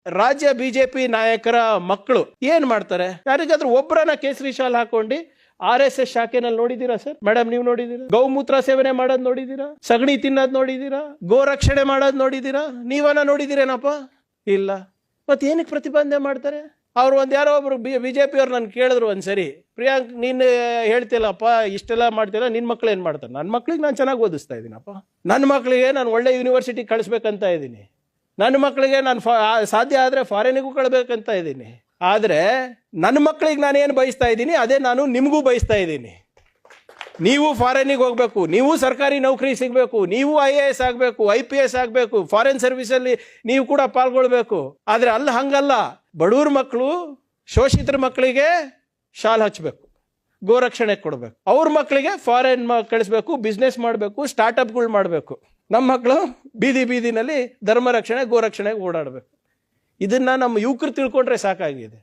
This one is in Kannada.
ರಾಜ್ಯ ಬಿಜೆಪಿ ನಾಯಕರ ಮಕ್ಕಳು ಏನ್ ಮಾಡ್ತಾರೆ? ಯಾರಿಗಾದ್ರೂ ಒಬ್ಬರನ್ನ ಕೇಸರಿ ಶಾಲ್ ಹಾಕೊಂಡು RSS ಶಾಖೆನಲ್ಲಿ ನೋಡಿದೀರಾ ಸರ್? ಮೇಡಮ್ ನೀವು ನೋಡಿದೀರಾ? ಗೌಮೂತ್ರ ಸೇವನೆ ಮಾಡೋದ್ ನೋಡಿದೀರಾ? ಸಗಣಿ ತಿನ್ನೋದ್ ನೋಡಿದೀರಾ? ಗೋರಕ್ಷಣೆ ಮಾಡೋದ್ ನೋಡಿದೀರಾ? ನೀವನ್ನ ನೋಡಿದೀರೇನಪ್ಪ? ಇಲ್ಲ. ಮತ್ತೆ ಏನಕ್ಕೆ ಪ್ರತಿಬಂಧನೆ ಮಾಡ್ತಾರೆ? ಅವ್ರು ಯಾರೋ ಒಬ್ರು ಬಿಜೆಪಿ ಅವ್ರು ನನ್ ಕೇಳಿದ್ರು ಒಂದ್ಸರಿ, ಪ್ರಿಯಾಂಕ್ ನೀನ್ ಹೇಳ್ತಿಲ್ಲಪ್ಪ ಇಷ್ಟೆಲ್ಲ ಮಾಡ್ತಿಲ್ಲ, ನಿನ್ ಮಕ್ಳು ಏನ್ ಮಾಡ್ತಾರೆ? ನನ್ನ ಮಕ್ಳಿಗೆ ನಾನು ಚೆನ್ನಾಗಿ ಓದಿಸ್ತಾ ಇದ್ದೀನಪ್ಪ, ನನ್ನ ಮಕ್ಳಿಗೆ ನಾನು ಒಳ್ಳೆ ಯೂನಿವರ್ಸಿಟಿ ಕಳಿಸ್ಬೇಕಂತ ಇದ್ದೀನಿ, ನನ್ನ ಮಕ್ಳಿಗೆ ನಾನು ಸಾಧ್ಯ ಆದ್ರೆ ಫಾರಿನಿಗೂ ಕಳ್ಬೇಕಂತ ಇದ್ದೀನಿ. ಆದ್ರೆ ನನ್ನ ಮಕ್ಳಿಗೆ ನಾನು ಏನು ಬಯಸ್ತಾ ಇದ್ದೀನಿ ಅದೇ ನಾನು ನಿಮಗೂ ಬಯಸ್ತಾ ಇದ್ದೀನಿ. ನೀವು ಫಾರಿನಿಗೆ ಹೋಗ್ಬೇಕು, ನೀವು ಸರ್ಕಾರಿ ನೌಕರಿ ಸಿಗಬೇಕು, ನೀವು IAS ಆಗಬೇಕು, IPS ಆಗಬೇಕು, ಫಾರಿನ್ ಸರ್ವಿಸಲ್ಲಿ ನೀವು ಕೂಡ ಪಾಲ್ಗೊಳ್ಬೇಕು. ಆದ್ರೆ ಹಂಗಲ್ಲ, ಬಡವ್ರ ಮಕ್ಕಳು ಶೋಷಿತರ ಮಕ್ಕಳಿಗೆ ಶಾಲ್ ಹಚ್ಚಬೇಕು, ಗೋರಕ್ಷಣೆ ಕೊಡಬೇಕು, ಅವ್ರ ಮಕ್ಕಳಿಗೆ ಫಾರಿನ್ ಕಳಿಸ್ಬೇಕು, ಬಿಸ್ನೆಸ್ ಮಾಡಬೇಕು, ಸ್ಟಾರ್ಟ್ಅಪ್ಗಳು ಮಾಡಬೇಕು. ನಮ್ಮ ಮಕ್ಕಳು ಬೀದಿನಲ್ಲಿ ಧರ್ಮ ರಕ್ಷಣೆ ಗೋರಕ್ಷಣೆಗೆ ಓಡಾಡಬೇಕು. ಇದನ್ನ ನಮ್ಮ ಯುವಕರು ತಿಳ್ಕೊಂಡ್ರೆ ಸಾಕಾಗಿದೆ.